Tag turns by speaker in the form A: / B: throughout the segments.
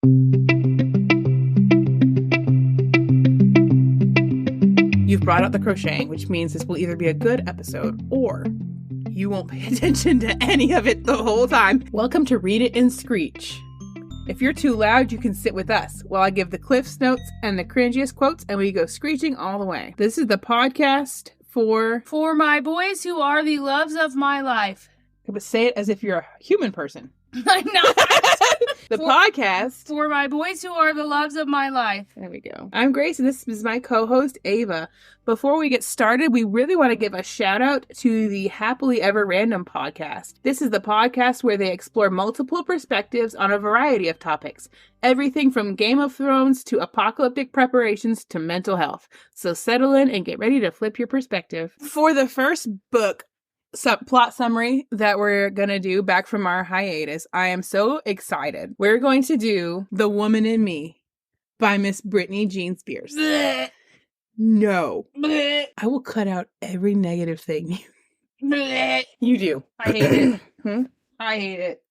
A: You've brought out the crocheting, which means this will either be a good episode or you won't pay attention to any of it the whole time. Welcome to Read It and Screech. If you're too loud, you can sit with us while I give the Cliff's Notes and the cringiest quotes and we go screeching all the way. This is the podcast for
B: my boys who are the loves of my life.
A: But say it as if you're a human person.
B: I'm not.
A: Podcast
B: For my boys who are the loves of my life.
A: There we go. I'm Grace, and this is my co-host, Ava. Before we get started, we really want to give a shout out to the Happily Ever Random podcast. This is the podcast where they explore multiple perspectives on a variety of topics. Everything from Game of Thrones to apocalyptic preparations to mental health. So settle in and get ready to flip your perspective. For the first book, plot summary that we're gonna do back from our hiatus, I am so excited. We're going to do The Woman in Me by Miss Britney Jean Spears.
B: Blech.
A: No.
B: Blech.
A: I will cut out every negative thing
B: Blech.
A: you do.
B: I hate it.
A: Hmm?
B: I hate it.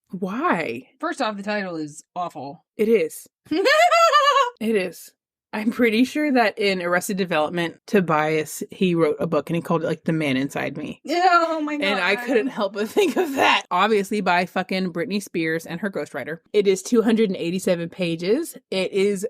A: Why?
B: First off, the title is awful.
A: It is. It is. I'm pretty sure that in Arrested Development, Tobias, he wrote a book and he called it like The Man Inside Me.
B: Oh my god.
A: And I couldn't help but think of that. Obviously by fucking Britney Spears and her ghostwriter. It is 287 pages. It is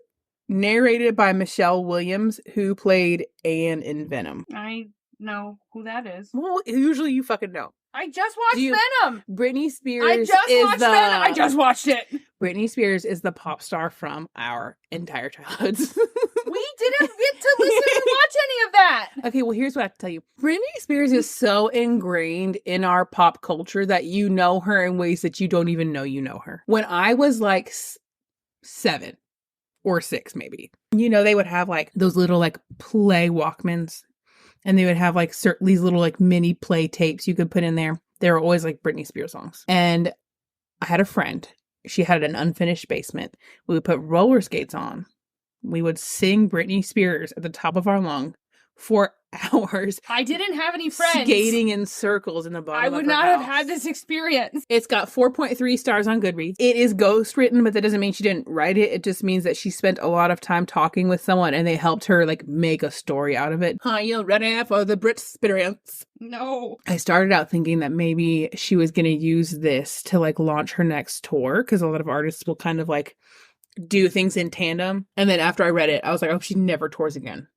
A: narrated by Michelle Williams, who played Anne in Venom.
B: I know who that is.
A: Well, usually you fucking know.
B: I just watched Venom.
A: Britney Spears
B: I just watched Venom. I just watched it.
A: Britney Spears is the pop star from our entire childhoods.
B: We didn't get to listen and watch any of that.
A: Okay, well, here's what I have to tell you. Britney Spears is so ingrained in our pop culture that you know her in ways that you don't even know you know her. When I was like 7 or 6, maybe, you know, they would have like those little like play Walkmans. And they would have like these little like mini play tapes you could put in there. They were always like Britney Spears songs. And I had a friend. She had an unfinished basement. We would put roller skates on. We would sing Britney Spears at the top of our lung for hours.
B: I didn't have any friends.
A: Skating in circles in the bottom of her
B: I would not
A: house.
B: have had this experience.
A: It's got 4.3 stars on Goodreads. It is ghost written, but that doesn't mean she didn't write it. It just means that she spent a lot of time talking with someone and they helped her like make a story out of it. Are you ready for the Brit experience?
B: No.
A: I started out thinking that maybe she was going to use this to like launch her next tour, because a lot of artists will kind of like do things in tandem. And then after I read it, I was like, oh, she never tours again.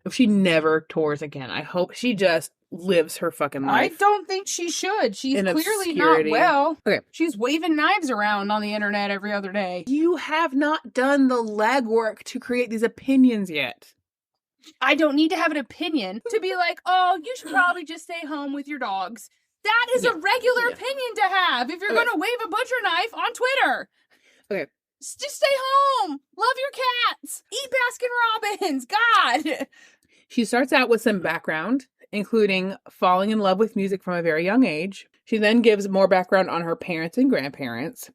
A: If she never tours again, I hope she just lives her fucking life.
B: I don't think she should. She's
A: in
B: clearly
A: obscurity.
B: not well.
A: Okay.
B: She's waving knives around on the internet every other day.
A: You have not done the legwork to create these opinions yet.
B: I don't need to have an opinion to be like, oh, you should probably just stay home with your dogs. That is a regular opinion to have if you're going to wave a butcher knife on Twitter.
A: Okay.
B: Just stay home. Love your cats. Eat Baskin Robbins. God.
A: She starts out with some background, including falling in love with music from a very young age. She then gives more background on her parents and grandparents.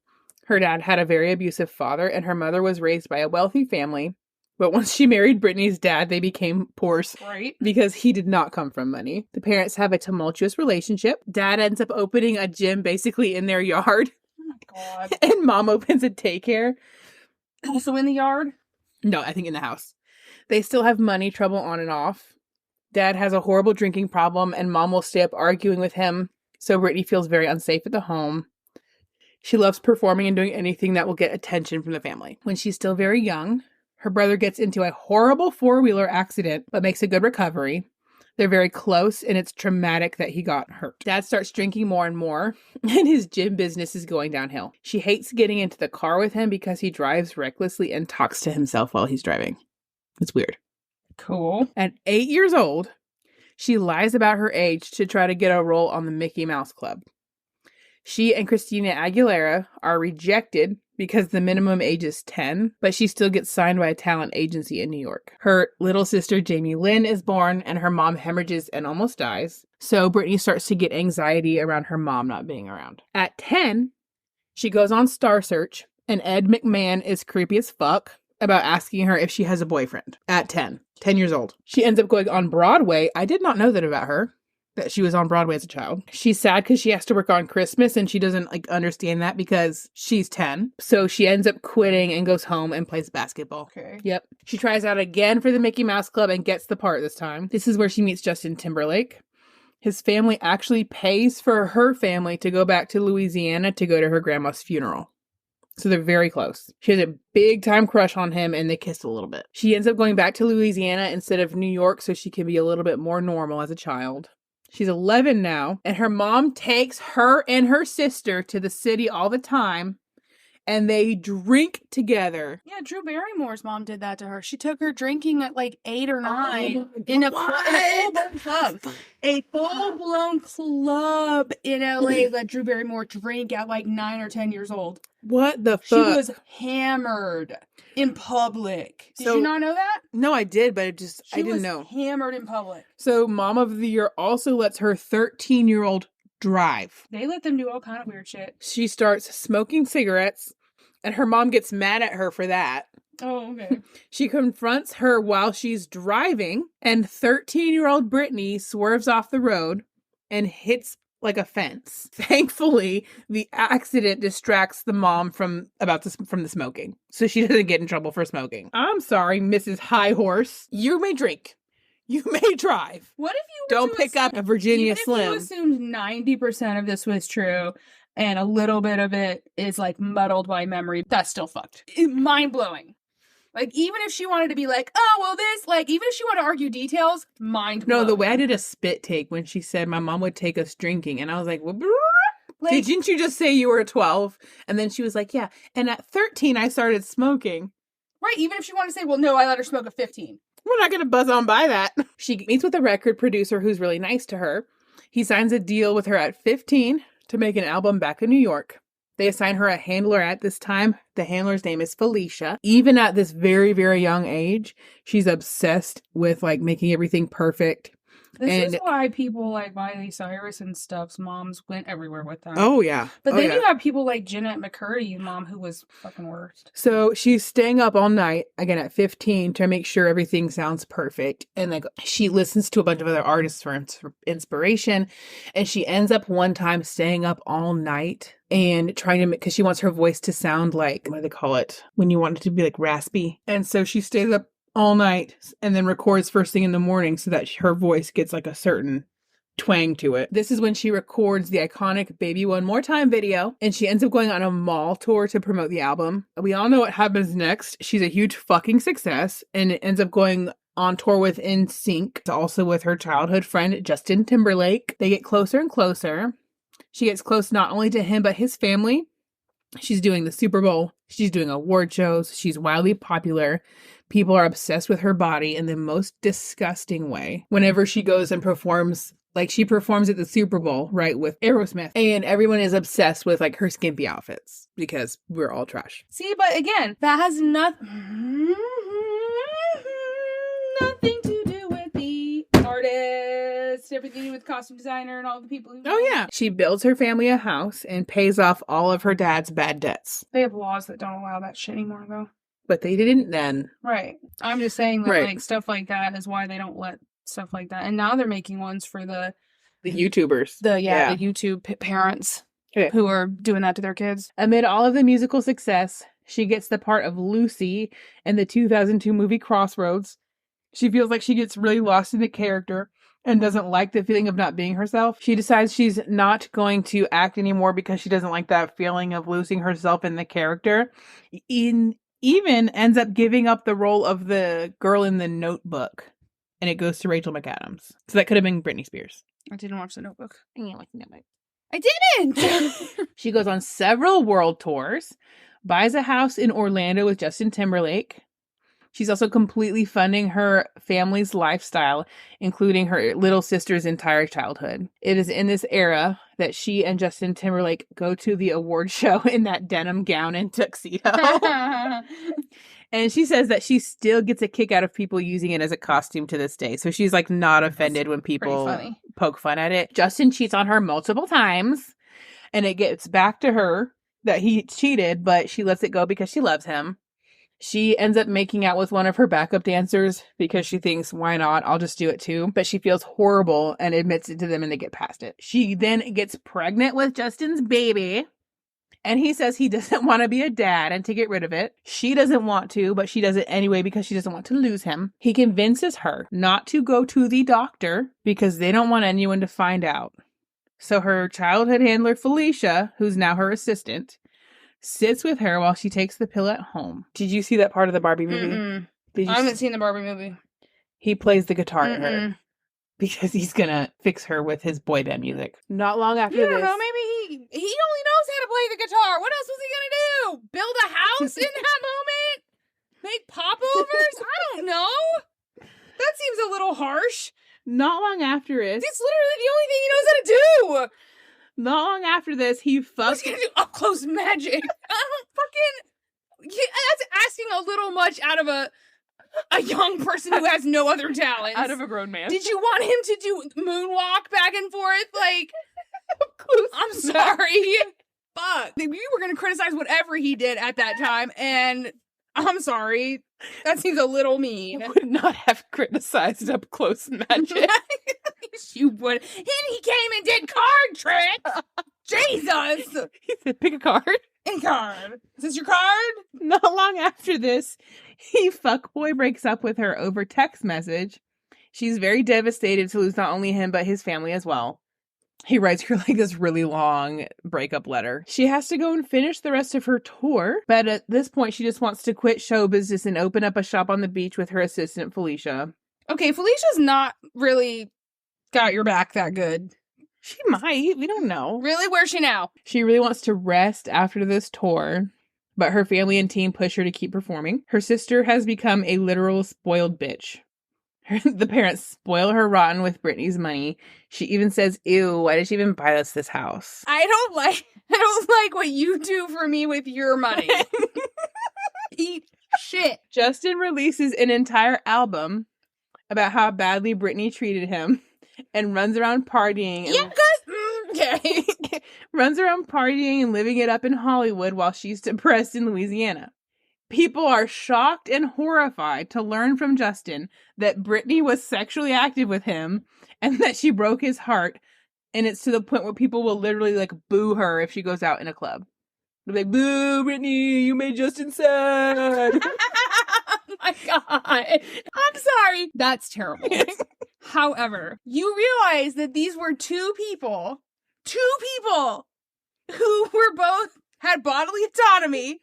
A: Her dad had a very abusive father, and her mother was raised by a wealthy family. But once she married Britney's dad, they became poor,
B: right?
A: Because he did not come from money. The parents have a tumultuous relationship. Dad ends up opening a gym basically in their yard.
B: Oh my God.
A: And mom opens a daycare.
B: Also in the yard?
A: No, I think in the house. They still have money trouble on and off. Dad has a horrible drinking problem and mom will stay up arguing with him. So Britney feels very unsafe at the home. She loves performing and doing anything that will get attention from the family. When she's still very young, her brother gets into a horrible four-wheeler accident but makes a good recovery. They're very close and it's traumatic that he got hurt. Dad starts drinking more and more and his gym business is going downhill. She hates getting into the car with him because he drives recklessly and talks to himself while he's driving. It's weird.
B: Cool.
A: At 8 years old, she lies about her age to try to get a role on the Mickey Mouse Club. She and Christina Aguilera are rejected because the minimum age is 10, but she still gets signed by a talent agency in New York. Her little sister, Jamie Lynn, is born, and her mom hemorrhages and almost dies. So Britney starts to get anxiety around her mom not being around. At 10, she goes on Star Search, and Ed McMahon is creepy as fuck about asking her if she has a boyfriend. At 10 years old. She ends up going on Broadway. I did not know that about her. that she was on Broadway as a child. She's sad because she has to work on Christmas and she doesn't like understand that because she's 10. So she ends up quitting and goes home and plays basketball.
B: Okay.
A: Yep. She tries out again for the Mickey Mouse Club and gets the part this time. This is where she meets Justin Timberlake. His family actually pays for her family to go back to Louisiana to go to her grandma's funeral. So they're very close. She has a big time crush on him and they kiss a little bit. She ends up going back to Louisiana instead of New York so she can be a little bit more normal as a child. She's 11 now, and her mom takes her and her sister to the city all the time, and they drink together.
B: Yeah, Drew Barrymore's mom did that to her. She took her drinking at like 8 or 9 in a full-blown club. A full-blown club in LA let Drew Barrymore drink at like 9 or 10 years old.
A: What the fuck?
B: She was hammered in public. Did you not know that?
A: No, I did, but I didn't know.
B: Hammered in public.
A: So Mom of the Year also lets her 13-year-old drive.
B: They let them do all kind of weird shit.
A: She starts smoking cigarettes, and her mom gets mad at her for that.
B: Oh, okay.
A: She confronts her while she's driving, and 13-year-old Brittany swerves off the road and hits like a fence. Thankfully, the accident distracts the mom from the smoking, so she doesn't get in trouble for smoking. I'm sorry, Mrs. High Horse. You may drink. You may drive.
B: What if you
A: don't pick up a Virginia Slim?
B: If you assumed 90% of this was true, and a little bit of it is like muddled by memory, that's still fucked. Mind blowing. Like, even if she wanted to be like, oh, well, this, like, even if she wanted to argue details, mind blowing.
A: No, the way I did a spit take when she said my mom would take us drinking, and I was like, well,
B: like,
A: didn't you just say you were 12? And then she was like, yeah. And at 13, I started smoking.
B: Right, even if she wanted to say, well, no, I let her smoke at 15.
A: We're not going to buzz on by that. She meets with a record producer who's really nice to her. He signs a deal with her at 15 to make an album back in New York. They assign her a handler at this time. The handler's name is Felicia. Even at this very, very young age, she's obsessed with like making everything perfect.
B: This is why people like Miley Cyrus and stuff's moms went everywhere with them.
A: Oh, yeah.
B: But then you have people like Jeanette McCurdy's mom, who was fucking worst.
A: So she's staying up all night, again at 15, to make sure everything sounds perfect. And like she listens to a bunch of other artists for inspiration. And she ends up one time staying up all night and trying to make, because she wants her voice to sound like, what do they call it? When you want it to be like raspy. And so she stays up all night and then records first thing in the morning so that her voice gets like a certain twang to it. This is when she records the iconic Baby One More Time video, and she ends up going on a mall tour to promote the album. We all know what happens next. She's a huge fucking success and it ends up going on tour with NSYNC, also with her childhood friend Justin Timberlake. They get closer and closer. She gets close not only to him but his family. She's doing the Super Bowl. She's doing award shows. She's wildly popular. People are obsessed with her body in the most disgusting way. Whenever she goes and performs, like she performs at the Super Bowl, right, with Aerosmith. And everyone is obsessed with like her skimpy outfits because we're all trash.
B: See, but again, that has nothing to do with the artist, everything to do with costume designer and all the people who...
A: Oh, yeah. She builds her family a house and pays off all of her dad's bad debts.
B: They have laws that don't allow that shit anymore, though.
A: But they didn't then.
B: Right. I'm just saying that,
A: right.
B: Like, stuff like that is why they don't let stuff like that. And now they're making ones for the
A: YouTubers.
B: The YouTube parents who are doing that to their kids.
A: Amid all of the musical success, she gets the part of Lucy in the 2002 movie Crossroads. She feels like she gets really lost in the character and doesn't like the feeling of not being herself. She decides she's not going to act anymore because she doesn't like that feeling of losing herself in the character. Even ends up giving up the role of the girl in the Notebook, and it goes to Rachel McAdams. So that could have been Britney Spears.
B: I didn't watch The Notebook.
A: I didn't like The Notebook.
B: I didn't!
A: She goes on several world tours, buys a house in Orlando with Justin Timberlake. She's also completely funding her family's lifestyle, including her little sister's entire childhood. It is in this era that she and Justin Timberlake go to the award show in that denim gown and tuxedo. And she says that she still gets a kick out of people using it as a costume to this day. So she's like not offended when people poke fun at it. Justin cheats on her multiple times, and it gets back to her that he cheated, but she lets it go because she loves him. She ends up making out with one of her backup dancers because she thinks, why not? I'll just do it too. But she feels horrible and admits it to them and they get past it. She then gets pregnant with Justin's baby. And he says he doesn't want to be a dad and to get rid of it. She doesn't want to, but she does it anyway because she doesn't want to lose him. He convinces her not to go to the doctor because they don't want anyone to find out. So her childhood handler, Felicia, who's now her assistant, sits with her while she takes the pill at home. Did you see that part of the Barbie movie?
B: I haven't seen the Barbie movie.
A: He plays the guitar to her because he's gonna fix her with his boy band music. Not long after
B: I
A: this.
B: don't know, maybe he only knows how to play the guitar. What else was he gonna do? Build a house in that moment? Make popovers? I don't know. That seems a little harsh.
A: Not long after this.
B: It's literally the only thing he knows how to do.
A: Not long after this, he fucks.
B: What's he gonna do? Up close magic. I don't fucking. Yeah, that's asking a little much out of a young person who has no other talents.
A: Out of a grown man.
B: Did you want him to do moonwalk back and forth? Like, I'm sorry. Fuck. We were going to criticize whatever he did at that time, and I'm sorry. That seems a little mean.
A: You would not have criticized up close magic.
B: You would. And he came and did card tricks. Jesus.
A: He said, pick a card.
B: And card. Is this your card?
A: Not long after this, he fuckboy breaks up with her over text message. She's very devastated to lose not only him, but his family as well. He writes her like this really long breakup letter. She has to go and finish the rest of her tour, but at this point, she just wants to quit show business and open up a shop on the beach with her assistant, Felicia.
B: Okay, Felicia's not really got your back that good.
A: She might. We don't know.
B: Really? Where's she now?
A: She really wants to rest after this tour, but her family and team push her to keep performing. Her sister has become a literal spoiled bitch. The parents spoil her rotten with Britney's money. She even says, ew, why did she even buy us this house?
B: I don't like what you do for me with your money. Eat shit.
A: Justin releases an entire album about how badly Britney treated him and runs around partying. And
B: okay.
A: runs around partying and living it up in Hollywood while she's depressed in Louisiana. People are shocked and horrified to learn from Justin that Britney was sexually active with him and that she broke his heart. And it's to the point where people will literally like boo her if she goes out in a club. They'll be like, boo, Britney, you made Justin sad.
B: Oh my God. I'm sorry. That's terrible. However, you realize that these were two people who were both had bodily autonomy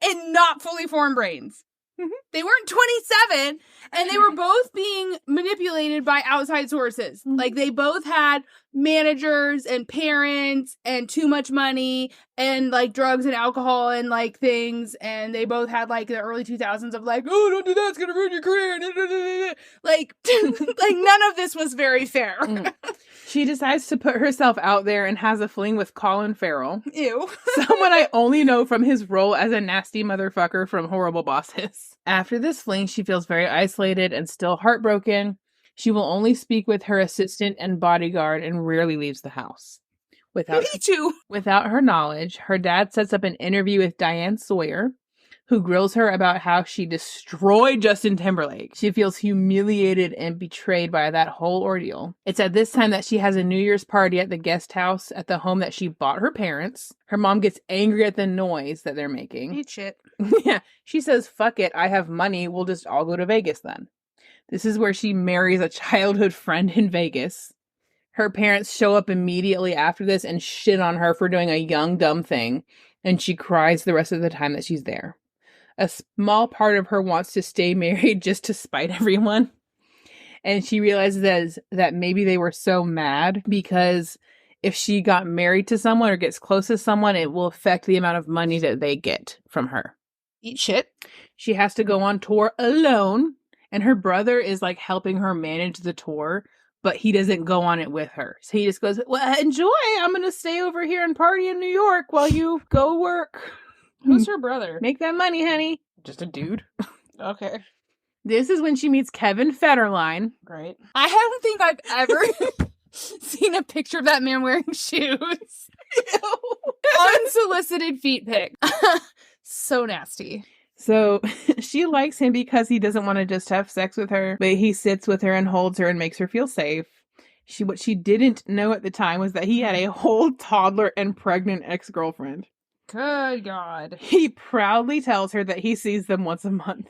B: and not fully formed brains. Mm-hmm. They weren't 27, and they were both being manipulated by outside sources. Mm-hmm. Like, they both had managers and parents and too much money and, like, drugs and alcohol and, like, things. And they both had, like, the early 2000s of, like, oh, don't do that, it's gonna ruin your career. Like, like, none of this was very fair.
A: Mm. She decides to put herself out there and has a fling with Colin Farrell.
B: Ew.
A: Someone I only know from his role as a nasty motherfucker from Horrible Bosses. After this fling, she feels very isolated and still heartbroken. She will only speak with her assistant and bodyguard and rarely leaves the house. Without her knowledge, her dad sets up an interview with Diane Sawyer, who grills her about how she destroyed Justin Timberlake. She feels humiliated and betrayed by that whole ordeal. It's at this time that she has a New Year's party at the guest house at the home that she bought her parents. Her mom gets angry at the noise that they're making.
B: Eat shit.
A: Yeah. She says, fuck it, I have money, we'll just all go to Vegas then. This is where she marries a childhood friend in Vegas. Her parents show up immediately after this and shit on her for doing a young, dumb thing. And she cries the rest of the time that she's there. A small part of her wants to stay married just to spite everyone. And she realizes that maybe they were so mad because if she got married to someone or gets close to someone, it will affect the amount of money that they get from her.
B: Eat shit.
A: She has to go on tour alone. And her brother is like helping her manage the tour, but he doesn't go on it with her. So he just goes, well, enjoy. I'm going to stay over here and party in New York while you go work.
B: Who's her brother?
A: Make that money, honey. Just a dude.
B: Okay.
A: This is when she meets Kevin Federline.
B: Great. I don't think I've ever seen a picture of that man wearing shoes. Unsolicited feet pic. So nasty.
A: So she likes him because he doesn't want to just have sex with her, but he sits with her and holds her and makes her feel safe. What she didn't know at the time was that he had a whole toddler and pregnant ex-girlfriend.
B: Good God.
A: He proudly tells her that he sees them once a month.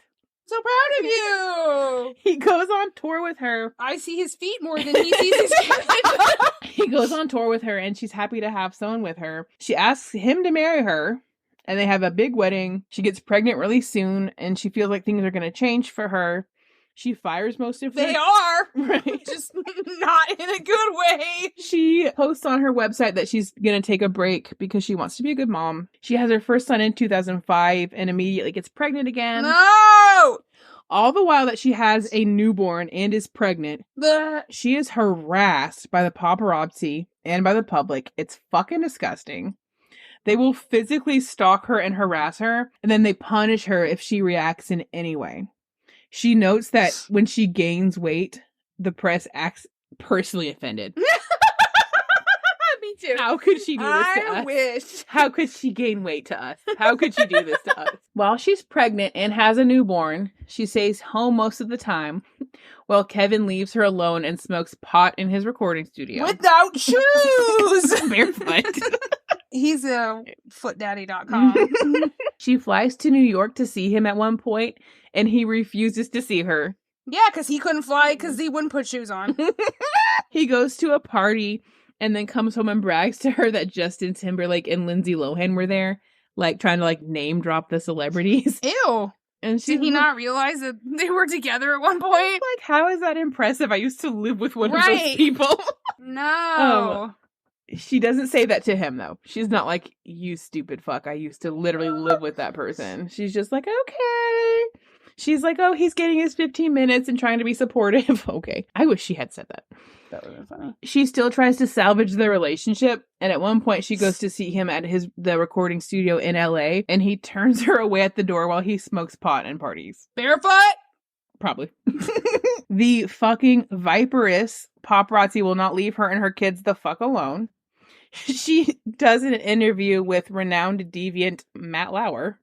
B: So proud of you.
A: He goes on tour with her.
B: I see his feet more than he sees his kid.
A: He goes on tour with her, and she's happy to have someone with her. She asks him to marry her, and they have a big wedding. She gets pregnant really soon, and she feels like things are going to change for her. She fires most of
B: They are.
A: Right.
B: Just not in a good way.
A: She posts on her website that she's going to take a break because she wants to be a good mom. She has her first son in 2005 and immediately gets pregnant again.
B: No!
A: All the while that she has a newborn and is pregnant, she is harassed by the paparazzi and by the public. It's fucking disgusting. They will physically stalk her and harass her, and then they punish her if she reacts in any way. She notes that when she gains weight, the press acts personally offended.
B: Me too.
A: How could she do this to us?
B: I wish.
A: How could she gain weight to us? How could she do this to us? While she's pregnant and has a newborn, she stays home most of the time, while Kevin leaves her alone and smokes pot in his recording studio.
B: Without shoes!
A: Barefoot.
B: He's a footdaddy.com.
A: She flies to New York to see him at one point, and he refuses to see her.
B: Yeah, because he couldn't fly because he wouldn't put shoes on.
A: He goes to a party and then comes home and brags to her that Justin Timberlake and Lindsay Lohan were there, like trying to like name drop the celebrities.
B: Ew.
A: And
B: Did he not realize that they were together at one point?
A: Like, how is that impressive? I used to live with one of those people.
B: No.
A: She doesn't say that to him, though. She's not like, you stupid fuck. I used to literally live with that person. She's just like, okay. She's like, oh, he's getting his 15 minutes and trying to be supportive. Okay. I wish she had said that.
B: That would have been funny.
A: She still tries to salvage the relationship. And at one point, she goes to see him at the recording studio in LA. And he turns her away at the door while he smokes pot and parties.
B: Barefoot?
A: Probably. The fucking viperous paparazzi will not leave her and her kids the fuck alone. She does an interview with renowned deviant Matt Lauer.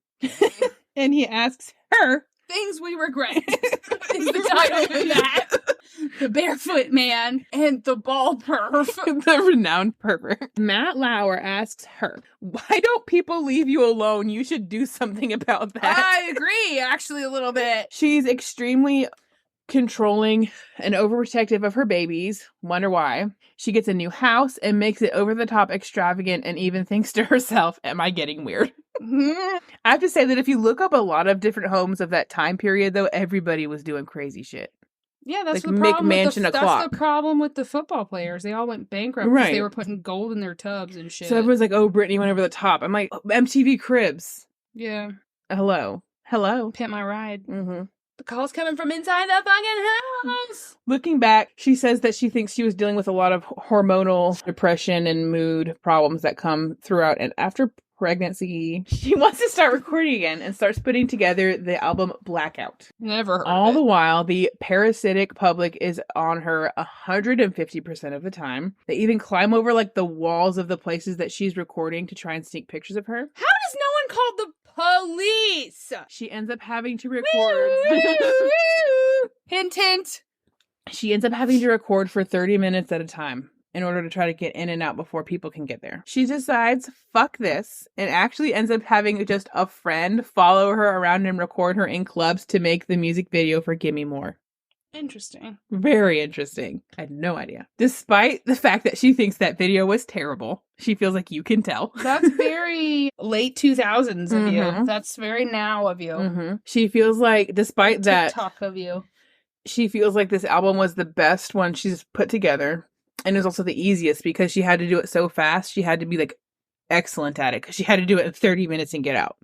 A: And he asks her...
B: Things We Regret is the title of that. The Barefoot Man and the Bald Perv.
A: The renowned pervert. Matt Lauer asks her, why don't people leave you alone? You should do something about that.
B: I agree, actually, a little bit.
A: She's extremely controlling and overprotective of her babies. Wonder why. She gets a new house and makes it over the top extravagant and even thinks to herself, am I getting weird? I have to say that if you look up a lot of different homes of that time period, though, everybody was doing crazy shit.
B: Yeah, that's
A: like
B: the problem.
A: McMansion
B: That's the problem with the football players. They all went bankrupt because they were putting gold in their tubs and shit.
A: So everyone's like, "Oh, Britney went over the top." I'm like, MTV Cribs.
B: Yeah.
A: Hello.
B: Pimp My Ride.
A: Mm-hmm.
B: The call's coming from inside the fucking house.
A: Looking back, she says that she thinks she was dealing with a lot of hormonal depression and mood problems that come throughout. And after pregnancy, she wants to start recording again and starts putting together the album Blackout.
B: Never heard
A: All
B: of it.
A: the while, the parasitic public is on her 150% of the time. They even climb over like the walls of the places that she's recording to try and sneak pictures of her.
B: How does no one call the police?
A: She ends up having to record.
B: Hint, hint.
A: She ends up having to record for 30 minutes at a time in order to try to get in and out before people can get there. She decides, fuck this, and actually ends up having just a friend follow her around and record her in clubs to make the music video for Gimme More.
B: Interesting.
A: Very interesting. I had no idea. Despite the fact that she thinks that video was terrible, she feels like you can tell.
B: That's very late 2000s of you.
A: Mhm.
B: That's very now of you.
A: Mm-hmm. She feels like, despite that,
B: TikTok of you.
A: she feels like this album was the best one she's put together. And it was also the easiest because she had to do it so fast. She had to be like excellent at it because she had to do it in 30 minutes and get out.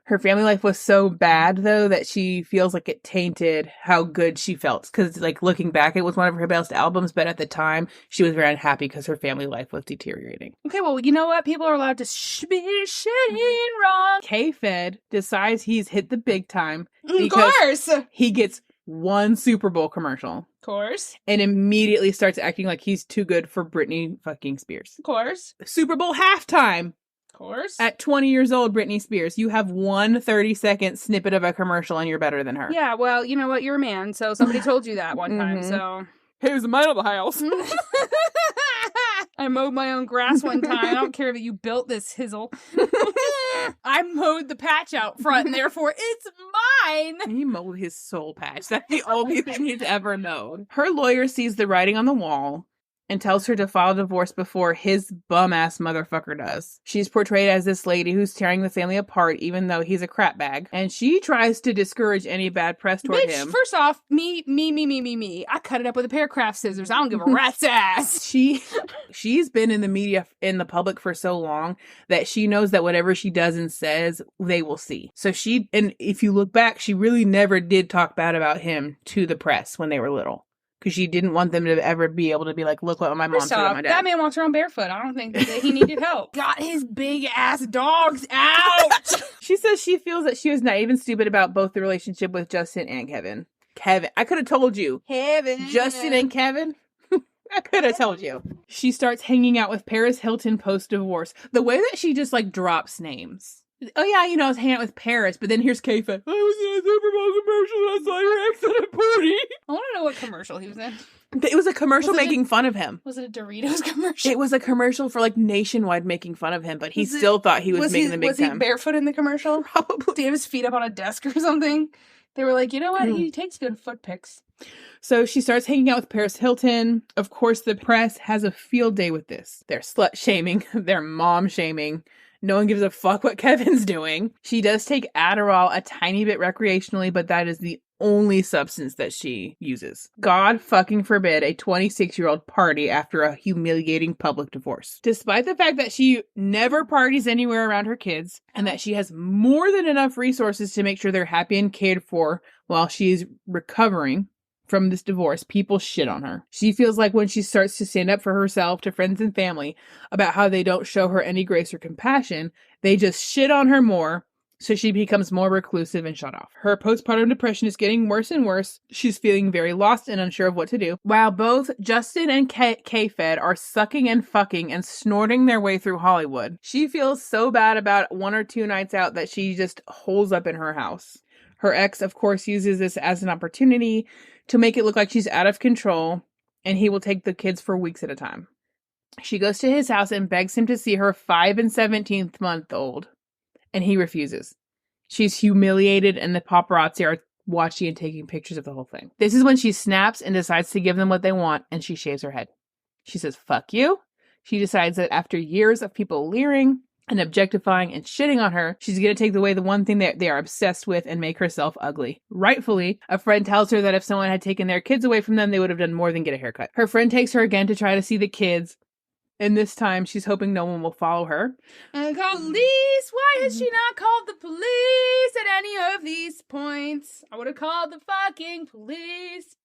A: Her family life was so bad though that she feels like it tainted how good she felt. Because like looking back, it was one of her best albums. But at the time, she was very unhappy because her family life was deteriorating.
B: Okay, well, you know what? People are allowed to be shitting wrong.
A: K-Fed decides he's hit the big time.
B: Of course.
A: He gets one Super Bowl commercial.
B: Of course.
A: And immediately starts acting like he's too good for Britney fucking Spears.
B: Of course.
A: Super Bowl halftime.
B: Of course.
A: At 20 years old, Britney Spears, you have one 30-second snippet of a commercial and you're better than her.
B: Yeah, well, you know what? You're a man, so somebody told you that one time, so.
A: Hey, who's the man of the house?
B: I mowed my own grass one time. I don't care that you built this hizzle. I mowed the patch out front, and therefore it's mine.
A: He mowed his soul patch. That's the only thing he's ever known. Her lawyer sees the writing on the wall and tells her to file divorce before his bum-ass motherfucker does. She's portrayed as this lady who's tearing the family apart, even though he's a crap bag. And she tries to discourage any bad press toward him.
B: First off, me. I cut it up with a pair of craft scissors. I don't give a rat's ass.
A: She's been in the media, in the public for so long that she knows that whatever she does and says, they will see. So and if you look back, she really never did talk bad about him to the press when they were little. Because she didn't want them to ever be able to be like, look what my mom said about my dad.
B: That man walks around barefoot. I don't think that he needed help. Got his big ass dogs out.
A: She says she feels that she was naive and stupid about both the relationship with Justin and Kevin. I could have told you.
B: Kevin.
A: Justin and Kevin. I could have told you. She starts hanging out with Paris Hilton post-divorce. The way that she just like drops names. Oh yeah, I was hanging out with Paris, but then here's K-Fed. I was in a Super Bowl commercial and I saw your ex at a party.
B: I want to know what commercial he was in.
A: It was a commercial making fun of him.
B: Was it a Doritos commercial?
A: It was a commercial for like Nationwide making fun of him, but he still thought he was making the big time.
B: Was he barefoot in the commercial?
A: Probably.
B: Did he have his feet up on a desk or something? They were like, you know what? He takes good foot pics.
A: So she starts hanging out with Paris Hilton. Of course, the press has a field day with this. They're slut shaming. They're mom shaming. No one gives a fuck what Kevin's doing. She does take Adderall a tiny bit recreationally, but that is the only substance that she uses. God fucking forbid a 26-year-old party after a humiliating public divorce. Despite the fact that she never parties anywhere around her kids and that she has more than enough resources to make sure they're happy and cared for while she's recovering from this divorce, people shit on her. She feels like when she starts to stand up for herself to friends and family about how they don't show her any grace or compassion, they just shit on her more, so she becomes more reclusive and shut off. Her postpartum depression is getting worse and worse. She's feeling very lost and unsure of what to do. While both Justin and K-Fed are sucking and fucking and snorting their way through Hollywood, she feels so bad about 1 or 2 nights out that she just holes up in her house. Her ex, of course, uses this as an opportunity to make it look like she's out of control, and he will take the kids for weeks at a time. She goes to his house and begs him to see her 5 and 17th month old, and he refuses. She's humiliated, and the paparazzi are watching and taking pictures of the whole thing. This is when she snaps and decides to give them what they want, and she shaves her head. She says, fuck you. She decides that after years of people leering and objectifying and shitting on her, she's going to take away the one thing that they are obsessed with and make herself ugly. Rightfully, a friend tells her that if someone had taken their kids away from them, they would have done more than get a haircut. Her friend takes her again to try to see the kids, and this time she's hoping no one will follow her.
B: And call police. Why has she not called the police at any of these points? I would have called the fucking police.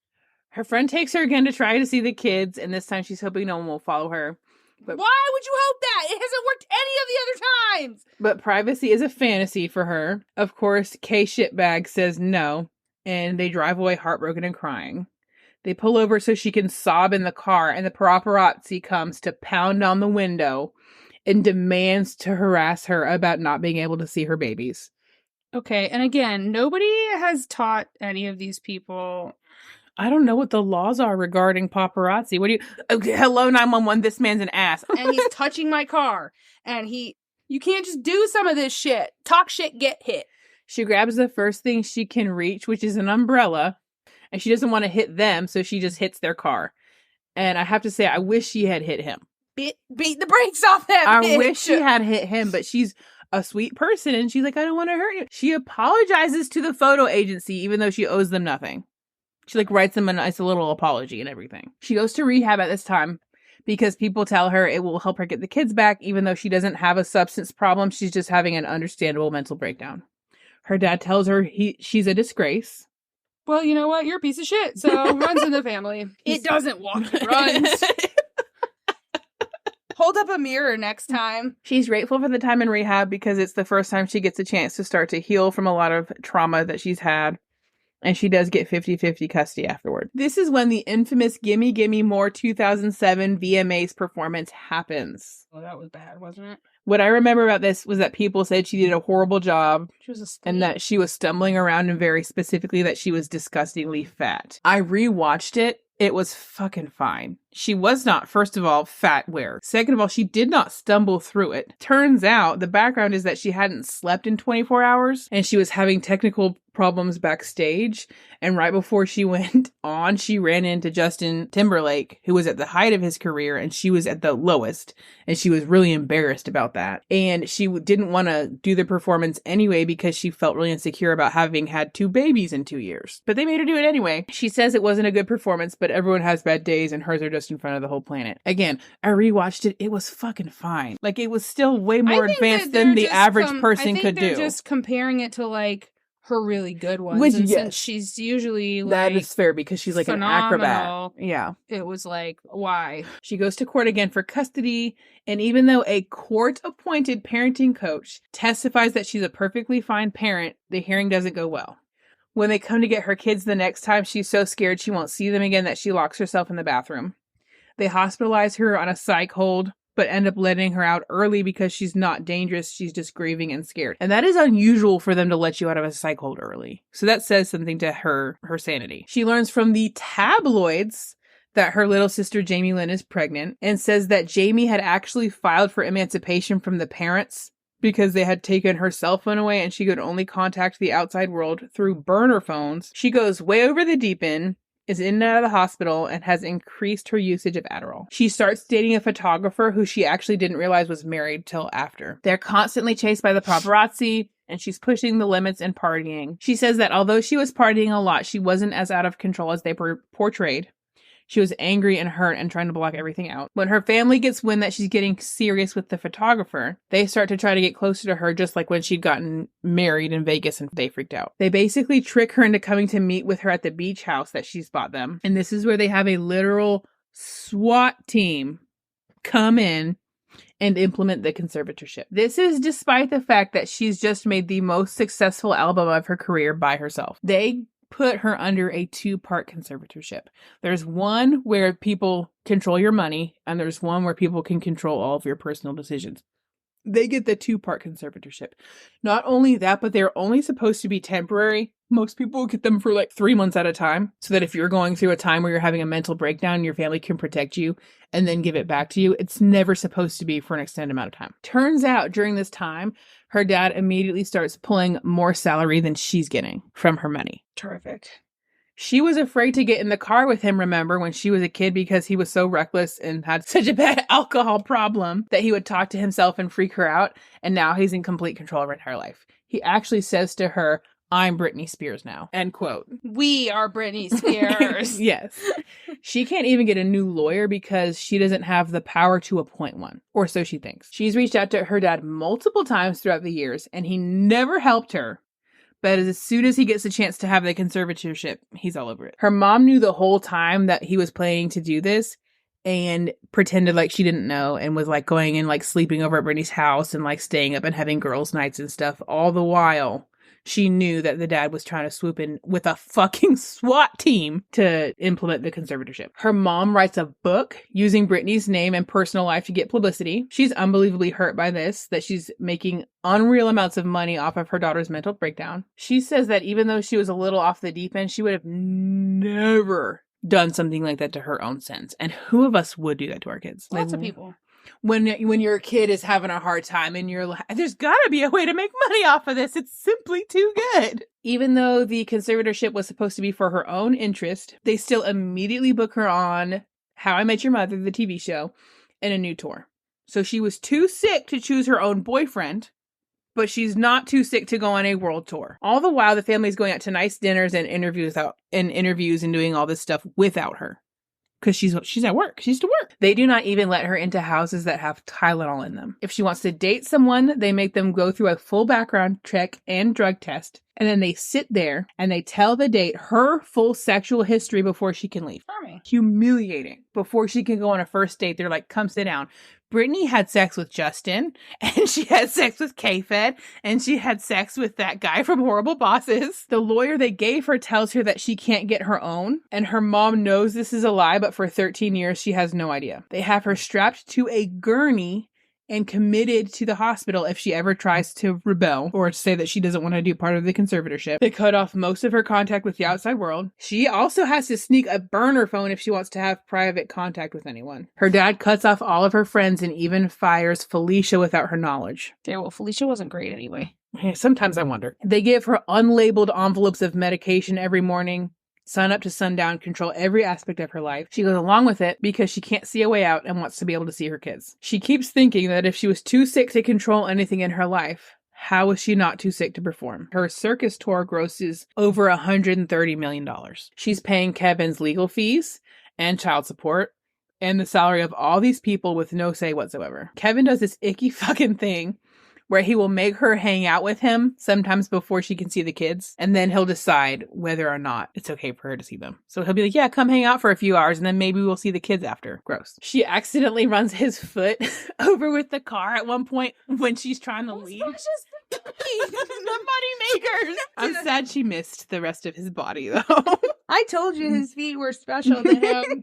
A: Her friend takes her again to try to see the kids, and this time she's hoping no one will follow her.
B: But why would you hope that? It hasn't worked any of the other times.
A: But privacy is a fantasy for her. Of course, K Shitbag says no, and they drive away heartbroken and crying. They pull over so she can sob in the car, and the paparazzi comes to pound on the window and demands to harass her about not being able to see her babies.
B: Okay, and again, nobody has taught any of these people.
A: I don't know what the laws are regarding paparazzi. Okay, hello 911, this man's an ass.
B: And he's touching my car. And you can't just do some of this shit. Talk shit, get hit.
A: She grabs the first thing she can reach, which is an umbrella. And she doesn't want to hit them, so she just hits their car. And I have to say, I wish she had hit him.
B: Beat the brakes off him.
A: I wish she had hit him, but she's a sweet person. And she's like, I don't want to hurt you. She apologizes to the photo agency, even though she owes them nothing. She writes them a nice little apology and everything. She goes to rehab at this time because people tell her it will help her get the kids back, even though she doesn't have a substance problem. She's just having an understandable mental breakdown. Her dad tells her she's a disgrace.
B: Well, you know what? You're a piece of shit. So runs in the family. It doesn't walk, it runs. Hold up a mirror next time.
A: She's grateful for the time in rehab because it's the first time she gets a chance to start to heal from a lot of trauma that she's had. And she does get 50-50 custody afterward. This is when the infamous Gimme Gimme More 2007 VMAs performance happens.
B: Well, that was bad, wasn't it?
A: What I remember about this was that people said she did a horrible job.
B: She was
A: and that she was stumbling around, and very specifically that she was disgustingly fat. I rewatched it. It was fucking fine. She was not, first of all, fat where. Second of all, she did not stumble through it. Turns out the background is that she hadn't slept in 24 hours and she was having technical problems backstage. And right before she went on, she ran into Justin Timberlake, who was at the height of his career, and she was at the lowest. And she was really embarrassed about that. And she didn't want to do the performance anyway because she felt really insecure about having had 2 babies in 2 years. But they made her do it anyway. She says it wasn't a good performance, but everyone has bad days and hers are just in front of the whole planet. Again, I rewatched it. It was fucking fine. Like, it was still way more advanced than the average person could do.
B: They're just comparing it to like her really good ones.
A: Which,
B: and
A: yes,
B: since she's usually like
A: that is fair because she's like
B: phenomenal,
A: an acrobat. Yeah.
B: It was like, why?
A: She goes to court again for custody, and even though a court-appointed parenting coach testifies that she's a perfectly fine parent, the hearing doesn't go well. When they come to get her kids the next time, she's so scared she won't see them again that she locks herself in the bathroom. They hospitalize her on a psych hold, but end up letting her out early because she's not dangerous. She's just grieving and scared. And that is unusual for them to let you out of a psych hold early. So that says something to her sanity. She learns from the tabloids that her little sister Jamie Lynn is pregnant, and says that Jamie had actually filed for emancipation from the parents because they had taken her cell phone away and she could only contact the outside world through burner phones. She goes way over the deep end, is in and out of the hospital, and has increased her usage of Adderall. She starts dating a photographer who she actually didn't realize was married till after. They're constantly chased by the paparazzi, and she's pushing the limits and partying. She says that although she was partying a lot, she wasn't as out of control as they portrayed. She was angry and hurt and trying to block everything out. When her family gets wind that she's getting serious with the photographer, they start to try to get closer to her, just like when she'd gotten married in Vegas and they freaked out. They basically trick her into coming to meet with her at the beach house that she's bought them. And this is where they have a literal SWAT team come in and implement the conservatorship. This is despite the fact that she's just made the most successful album of her career by herself. They put her under a 2-part conservatorship. There's one where people control your money, and there's one where people can control all of your personal decisions. They get the 2-part conservatorship. Not only that, but they're only supposed to be temporary. Most people get them for like 3 months at a time, so that if you're going through a time where you're having a mental breakdown, your family can protect you and then give it back to you. It's never supposed to be for an extended amount of time. Turns out during this time, her dad immediately starts pulling more salary than she's getting from her money.
B: Terrific.
A: She was afraid to get in the car with him, remember, when she was a kid, because he was so reckless and had such a bad alcohol problem that he would talk to himself and freak her out. And now he's in complete control of her entire life. He actually says to her, "I'm Britney Spears now." End quote.
B: We are Britney Spears.
A: Yes. She can't even get a new lawyer because she doesn't have the power to appoint one, or so she thinks. She's reached out to her dad multiple times throughout the years, and he never helped her. But as soon as he gets a chance to have the conservatorship, he's all over it. Her mom knew the whole time that he was planning to do this and pretended like she didn't know, and was like going and like sleeping over at Britney's house and like staying up and having girls' nights and stuff. All the while, she knew that the dad was trying to swoop in with a fucking SWAT team to implement the conservatorship. Her mom writes a book using Britney's name and personal life to get publicity. She's unbelievably hurt by this, that she's making unreal amounts of money off of her daughter's mental breakdown. She says that even though she was a little off the deep end, she would have never done something like that to her own sons. And who of us would do that to our kids?
B: Lots of people.
A: When your kid is having a hard time and you're like, there's gotta be a way to make money off of this. It's simply too good. Even though the conservatorship was supposed to be for her own interest, they still immediately book her on How I Met Your Mother, the TV show, and a new tour. So she was too sick to choose her own boyfriend, but she's not too sick to go on a world tour. All the while, the family's going out to nice dinners and interviews and doing all this stuff without her. Because she's at work. She's to work. They do not even let her into houses that have Tylenol in them. If she wants to date someone, they make them go through a full background check and drug test. And then they sit there and they tell the date her full sexual history before she can leave.
B: Charming.
A: Humiliating. Before she can go on a first date, they're like, come sit down. Brittany had sex with Justin, and she had sex with K-Fed, and she had sex with that guy from Horrible Bosses. The lawyer they gave her tells her that she can't get her own, and her mom knows this is a lie, but for 13 years, she has no idea. They have her strapped to a gurney and committed to the hospital if she ever tries to rebel or say that she doesn't want to do part of the conservatorship. They cut off most of her contact with the outside world. She also has to sneak a burner phone if she wants to have private contact with anyone. Her dad cuts off all of her friends and even fires Felicia without her knowledge.
B: Okay, well, Felicia wasn't great anyway.
A: Sometimes I wonder. They give her unlabeled envelopes of medication every morning. Sun up to sundown, control every aspect of her life. She goes along with it because she can't see a way out and wants to be able to see her kids. She keeps thinking that if she was too sick to control anything in her life, how was she not too sick to perform? Her circus tour grosses over $130 million. She's paying Kevin's legal fees and child support and the salary of all these people with no say whatsoever. Kevin does this icky fucking thing where he will make her hang out with him sometimes before she can see the kids. And then he'll decide whether or not it's okay for her to see them. So he'll be like, yeah, come hang out for a few hours and then maybe we'll see the kids after. Gross. She accidentally runs his foot over with the car at one point when she's trying to leave. The money makers. I'm sad she missed the rest of his body though.
B: I told you his feet were special to him.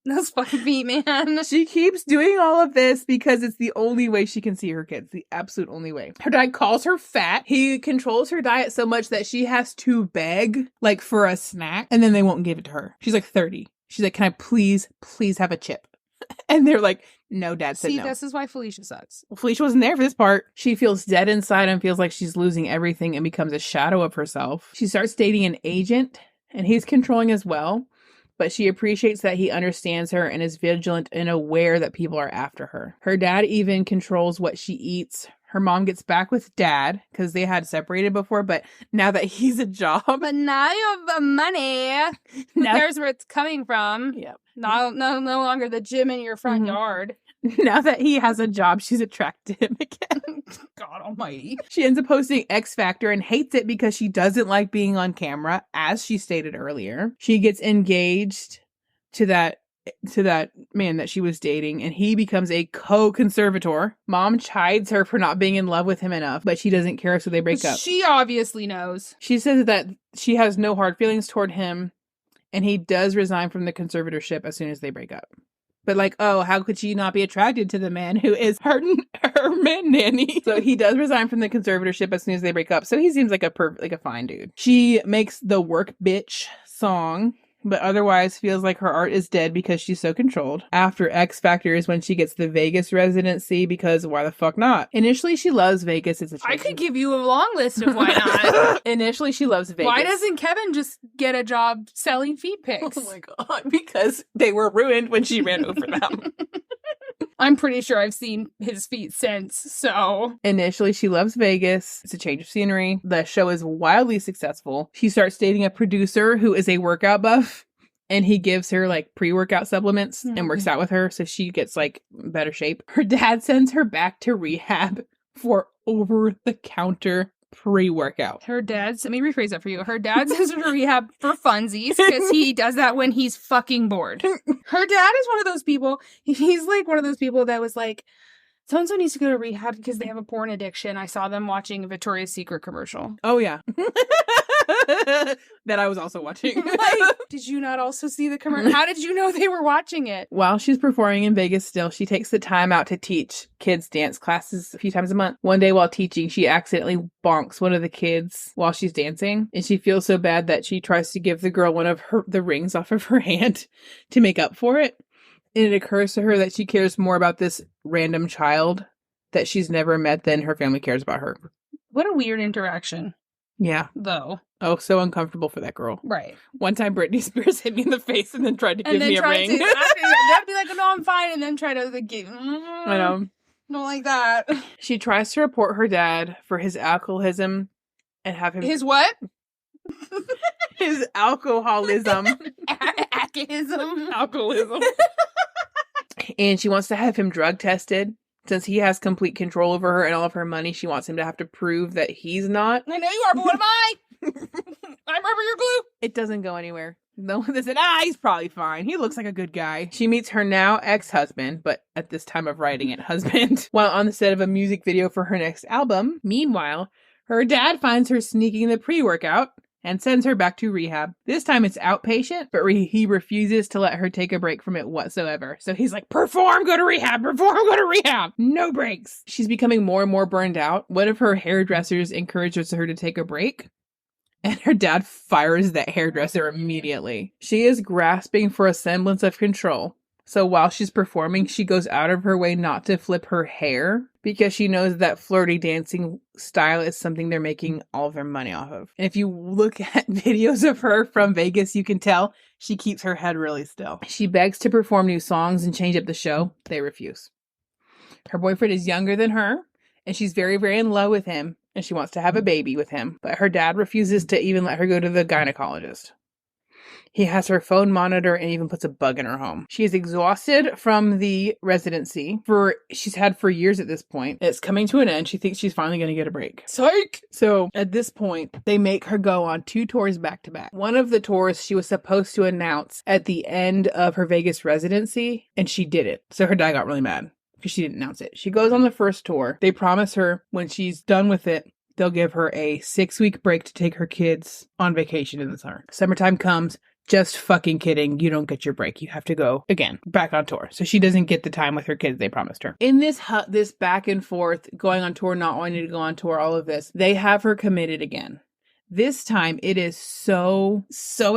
B: Those fucking feet, man.
A: She keeps doing all of this because it's the only way she can see her kids. The absolute only way. Her dad calls her fat. He controls her diet so much that she has to beg, like, for a snack, and then they won't give it to her. She's like 30. She's like, can I please have a chip? And they're like, no, Dad said no.
B: See, this is why Felicia sucks.
A: Well, Felicia wasn't there for this part. She feels dead inside and feels like she's losing everything and becomes a shadow of herself. She starts dating an agent, and he's controlling as well. But she appreciates that he understands her and is vigilant and aware that people are after her. Her dad even controls what she eats. Her mom gets back with Dad because they had separated before, but now that he's a job.
B: But now you have the money. There's where it's coming from.
A: Yep.
B: No longer the gym in your front yard.
A: Now that he has a job, she's attracted to him again.
B: God almighty.
A: She ends up hosting X Factor and hates it because she doesn't like being on camera, as she stated earlier. She gets engaged to that man that she was dating, and he becomes a co-conservator. Mom chides her for not being in love with him enough, but she doesn't care, so they break up.
B: She obviously knows.
A: She says that she has no hard feelings toward him, and he does resign from the conservatorship as soon as they break up. But like, oh, how could she not be attracted to the man who is her man nanny? So he does resign from the conservatorship as soon as they break up. So he seems like a fine dude. She makes the Work Bitch song, but otherwise feels like her art is dead because she's so controlled. After X Factor is when she gets the Vegas residency because why the fuck not? Initially, she loves Vegas. It's a
B: I could give you a long list of why not.
A: Initially, she loves Vegas.
B: Why doesn't Kevin just get a job selling feet pics?
A: Oh my god, because they were ruined when she ran over them.
B: I'm pretty sure I've seen his feet since, so.
A: Initially, she loves Vegas. It's a change of scenery. The show is wildly successful. She starts dating a producer who is a workout buff, and he gives her like pre-workout supplements and works out with her so she gets like better shape. Her dad sends her back to rehab for over-the-counter pre-workout.
B: Let me rephrase that for you. Her dad sends her to rehab for funsies because he does that when he's fucking bored. Her dad is one of those people, he's like one of those people that was like, so-and-so needs to go to rehab because they have a porn addiction. I saw them watching a Victoria's Secret commercial.
A: Oh, yeah. That I was also watching.
B: Like, did you not also see the commercial? How did you know they were watching it?
A: While she's performing in Vegas still, she takes the time out to teach kids dance classes a few times a month. One day while teaching, she accidentally bonks one of the kids while she's dancing, and she feels so bad that she tries to give the girl one of the rings off of her hand to make up for it. And it occurs to her that she cares more about this random child that she's never met than her family cares about her.
B: What a weird interaction.
A: Yeah.
B: Though.
A: Oh, so uncomfortable for that girl.
B: Right.
A: One time Britney Spears hit me in the face and then tried to give me a ring.
B: They'd be like, no, I'm fine. And then try to like,
A: I know.
B: Don't like that.
A: She tries to report her dad for his alcoholism and have him...
B: His what?
A: His alcoholism.
B: Alcoholism.
A: And she wants to have him drug tested. Since he has complete control over her and all of her money, she wants him to have to prove that he's not.
B: I know you are, but what am I? I'm rubber, you're glue.
A: It doesn't go anywhere. No one said, he's probably fine. He looks like a good guy. She meets her now ex-husband, but at this time of writing it, husband, while on the set of a music video for her next album. Meanwhile, her dad finds her sneaking the pre-workout and sends her back to rehab. This time it's outpatient, but he refuses to let her take a break from it whatsoever. So he's like, perform, go to rehab, perform, go to rehab. No breaks. She's becoming more and more burned out. One of her hairdressers encourages her to take a break, and her dad fires that hairdresser immediately. She is grasping for a semblance of control. So while she's performing, she goes out of her way not to flip her hair because she knows that flirty dancing style is something they're making all of their money off of. And if you look at videos of her from Vegas, you can tell she keeps her head really still. She begs to perform new songs and change up the show. They refuse. Her boyfriend is younger than her, and she's very, very in love with him, and she wants to have a baby with him. But her dad refuses to even let her go to the gynecologist. He has her phone monitor and even puts a bug in her home. She is exhausted from the residency she's had for years at this point. It's coming to an end. She thinks she's finally going to get a break. Psych! So at this point, they make her go on 2 tours back to back. One of the tours she was supposed to announce at the end of her Vegas residency, and she didn't. So her dad got really mad because she didn't announce it. She goes on the first tour. They promise her when she's done with it, they'll give her a 6-week break to take her kids on vacation in the summer. Summertime comes. Just fucking kidding. You don't get your break. You have to go again back on tour. So she doesn't get the time with her kids they promised her. In this back and forth, going on tour, not wanting to go on tour, all of this, they have her committed again. This time it is so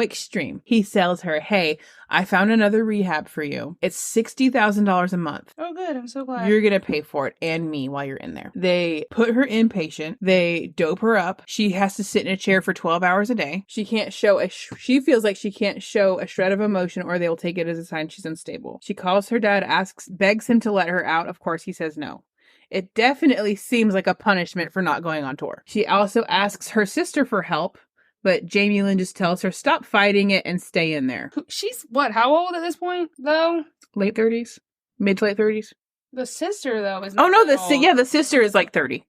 A: extreme. He tells her, hey, I found another rehab for you. It's $60,000 a month.
B: Oh, good. I'm so glad.
A: You're going to pay for it and me while you're in there. They put her inpatient. They dope her up. She has to sit in a chair for 12 hours a day. She can't show she feels like she can't show a shred of emotion or they'll take it as a sign she's unstable. She calls her dad, begs him to let her out. Of course, he says no. It definitely seems like a punishment for not going on tour. She also asks her sister for help, but Jamie Lynn just tells her, stop fighting it and stay in there.
B: She's what, how old at this point, though?
A: Late 30s? Mid to late 30s?
B: The sister, though, is
A: not the sister is like 30.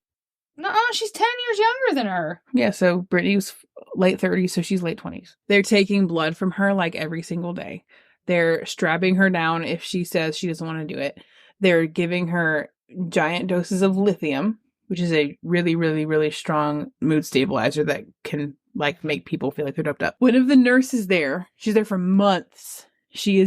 B: No, she's 10 years younger than her.
A: Yeah, so Brittany was late 30s, so she's late 20s. They're taking blood from her like every single day. They're strapping her down if she says she doesn't want to do it. They're giving her giant doses of lithium, which is a really, really, really strong mood stabilizer that can like make people feel like they're doped up. One of the nurses there, she's there for months. She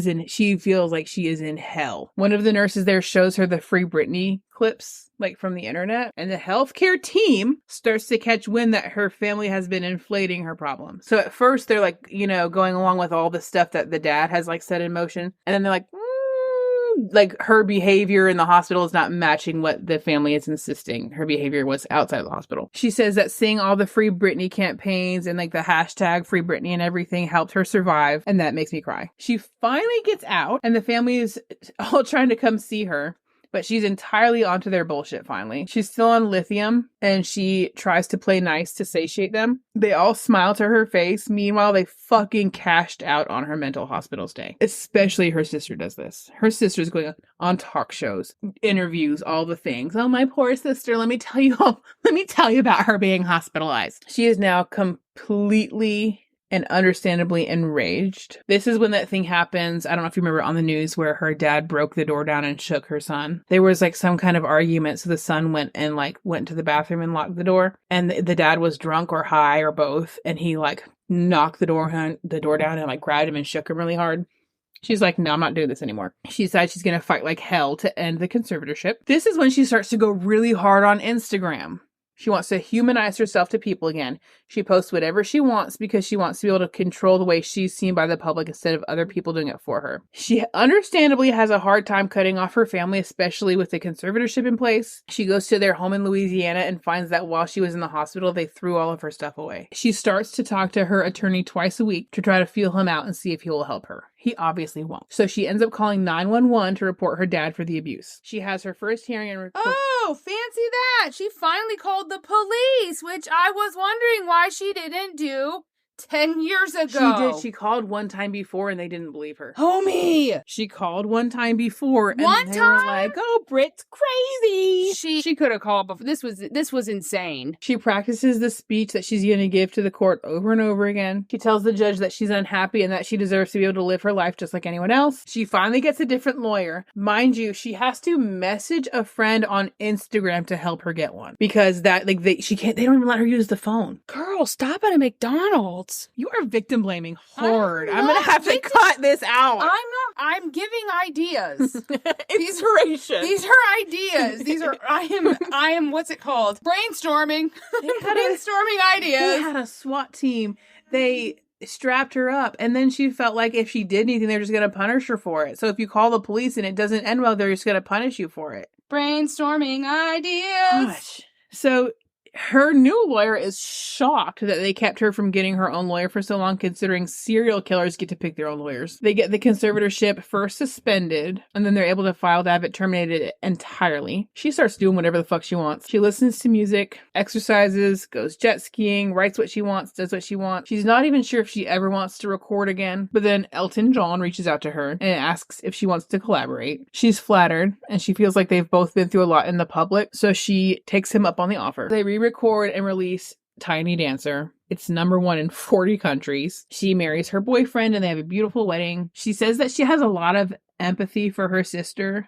A: feels like she is in hell. One of the nurses there shows her the Free Britney clips, like from the internet, and the healthcare team starts to catch wind that her family has been inflating her problem. So at first they're like, going along with all the stuff that the dad has like set in motion, and then they're like, like her behavior in the hospital is not matching what the family is insisting her behavior was outside of the hospital. She says that seeing all the Free Britney campaigns and like the hashtag Free Britney and everything helped her survive, and that makes me cry. She finally gets out and the family is all trying to come see her, but she's entirely onto their bullshit finally. She's still on lithium and she tries to play nice to satiate them. They all smile to her face. Meanwhile, they fucking cashed out on her mental hospital stay. Especially her sister does this. Her sister's going on talk shows, interviews, all the things. Oh, my poor sister. Let me tell you about her being hospitalized. She is now completely and understandably enraged. This is when that thing happens. I don't know if you remember on the news where her dad broke the door down and shook her son. There was like some kind of argument. So the son went to the bathroom and locked the door. And the dad was drunk or high or both. And he like knocked the door down and like grabbed him and shook him really hard. She's like, no, I'm not doing this anymore. She decides she's going to fight like hell to end the conservatorship. This is when she starts to go really hard on Instagram. She wants to humanize herself to people again. She posts whatever she wants because she wants to be able to control the way she's seen by the public instead of other people doing it for her. She understandably has a hard time cutting off her family, especially with the conservatorship in place. She goes to their home in Louisiana and finds that while she was in the hospital, they threw all of her stuff away. She starts to talk to her attorney twice a week to try to feel him out and see if he will help her. He obviously won't. So she ends up calling 911 to report her dad for the abuse. She has her first hearing and
B: Oh, fancy that! She finally called the police, which I was wondering why she didn't do 10 years ago.
A: She did. She called one time before and they didn't believe her.
B: Homie!
A: She called one time before and
B: One
A: they were
B: time?
A: like, oh, Brit's crazy.
B: She could have called before. This was insane.
A: She practices the speech that she's going to give to the court over and over again. She tells the judge that she's unhappy and that she deserves to be able to live her life just like anyone else. She finally gets a different lawyer. Mind you, she has to message a friend on Instagram to help her get one because they don't even let her use the phone.
B: Girl, stop at a McDonald's.
A: You are victim blaming hard. I'm
B: not
A: going to have to
B: victim-
A: cut this out.
B: I'm giving ideas.
A: Inspiration.
B: These are ideas. I am what's it called? Brainstorming. Brainstorming ideas.
A: They had a SWAT team. They strapped her up and then she felt like if she did anything they're just going to punish her for it. So if you call the police and it doesn't end well, they're just going to punish you for it.
B: Brainstorming ideas.
A: Gosh. So her new lawyer is shocked that they kept her from getting her own lawyer for so long, considering serial killers get to pick their own lawyers. They get the conservatorship first suspended, and then they're able to file to have it terminated entirely. She starts doing whatever the fuck she wants. She listens to music, exercises, goes jet skiing, writes what she wants, does what she wants. She's not even sure if she ever wants to record again, but then Elton John reaches out to her and asks if she wants to collaborate. She's flattered, and she feels like they've both been through a lot in the public, so she takes him up on the offer. They re-record and release Tiny Dancer. It's #1 in 40 countries. She marries her boyfriend and they have a beautiful wedding. She says that she has a lot of empathy for her sister,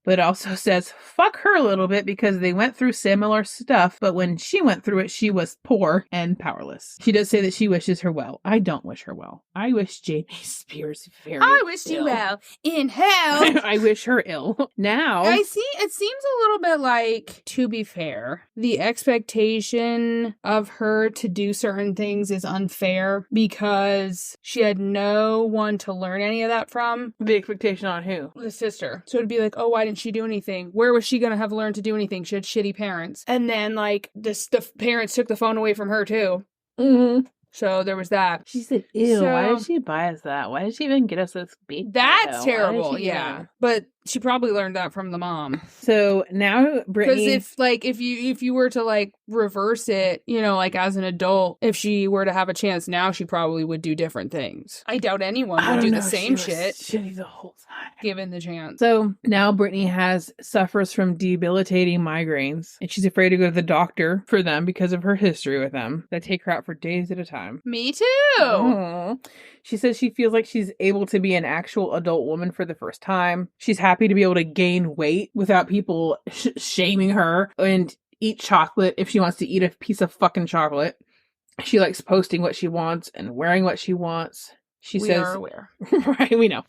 A: but also says fuck her a little bit because they went through similar stuff, but when she went through it, she was poor and powerless. She does say that she wishes her well. I don't wish her well. I wish Jamie Spears very
B: I wish
A: ill.
B: you well in hell.
A: I wish her ill. Now,
B: I see. It seems a little bit like, to be fair, the expectation of her to do certain things is unfair because she had no one to learn any of that from.
A: the expectation on who?
B: The sister. So it'd be like, oh, why didn't she do anything? Where was she going to have learned to do anything? She had shitty parents. And then, like, the parents took the phone away from her, too.
A: Mm-hmm.
B: So there was that.
A: She said, ew, why
B: So-
A: did she buy us that? Why did she even get us this big
B: That's
A: photo?
B: terrible,
A: Why did she
B: yeah.
A: even-
B: But she probably learned that from the mom.
A: So now
B: Because
A: Brittany...
B: if you were to like reverse it, you know, like as an adult, if she were to have a chance now, she probably would do different things. I doubt anyone
A: I
B: would
A: don't
B: do
A: know,
B: the same
A: she was
B: shit
A: shitty the whole time.
B: given the chance.
A: So now Brittany suffers from debilitating migraines, and she's afraid to go to the doctor for them because of her history with them. They take her out for days at a time.
B: Me too.
A: Aw. She says she feels like she's able to be an actual adult woman for the first time. She's happy to be able to gain weight without people shaming her and eat chocolate if she wants to eat a piece of fucking chocolate. She likes posting what she wants and wearing what she wants.
B: We are aware.
A: Right, we know.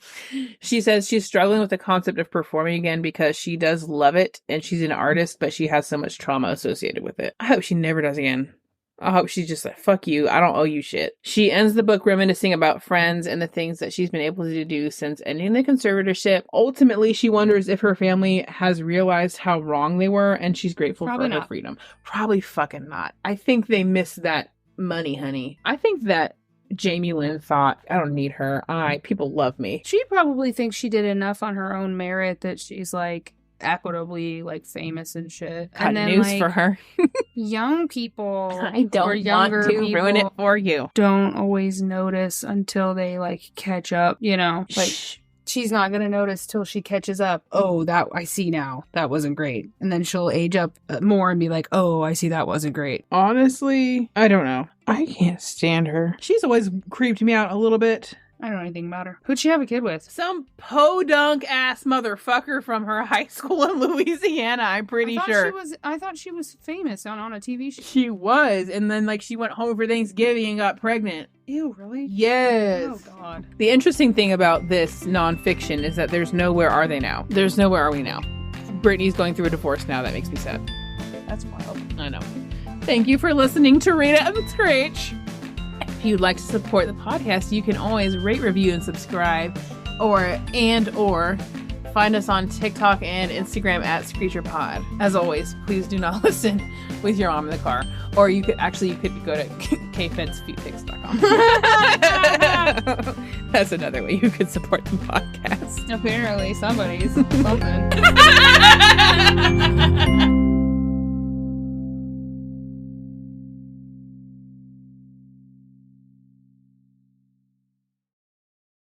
A: She says she's struggling with the concept of performing again because she does love it and she's an artist, but she has so much trauma associated with it. I hope she never does again. I hope she's just like, fuck you, I don't owe you shit. She ends the book reminiscing about friends and the things that she's been able to do since ending the conservatorship. Ultimately, she wonders if her family has realized how wrong they were and she's grateful
B: Probably
A: for her
B: not.
A: freedom. Probably fucking not. I think they missed that money, honey. I think that Jamie Lynn thought, I don't need her. People love me.
B: She probably thinks she did enough on her own merit that she's like equitably like famous and shit.
A: Got
B: And then
A: news
B: like
A: for her.
B: young people
A: I
B: or
A: don't
B: younger
A: want to ruin it
B: people
A: for you.
B: don't always notice until they like catch up, you know? Like
A: Shh.
B: she's not gonna notice till she catches up. Oh, that I see now. That wasn't great. And then she'll age up more and be like, oh, I see that wasn't great.
A: Honestly, I don't know. I can't stand her. She's always creeped me out a little bit.
B: I don't know anything about her. Who'd she have a kid with?
A: Some podunk ass motherfucker from her high school in Louisiana, I'm pretty sure.
B: I thought she was famous on a TV show.
A: She was, and then like she went home for Thanksgiving and got pregnant.
B: Ew, really?
A: Yes.
B: Oh god.
A: The interesting thing about this nonfiction is that there's no where are they now. There's no where are we now. Brittany's going through a divorce now. That makes me sad.
B: That's wild.
A: I know. Thank you for listening to Read It and Screech. If you'd like to support the podcast, you can always rate, review, and subscribe, or find us on TikTok and Instagram at ScreecherPod. As always, please do not listen with your mom in the car. Or you could go to kfedsfeetpics.com. That's another way you could support the podcast.
B: Apparently somebody's something.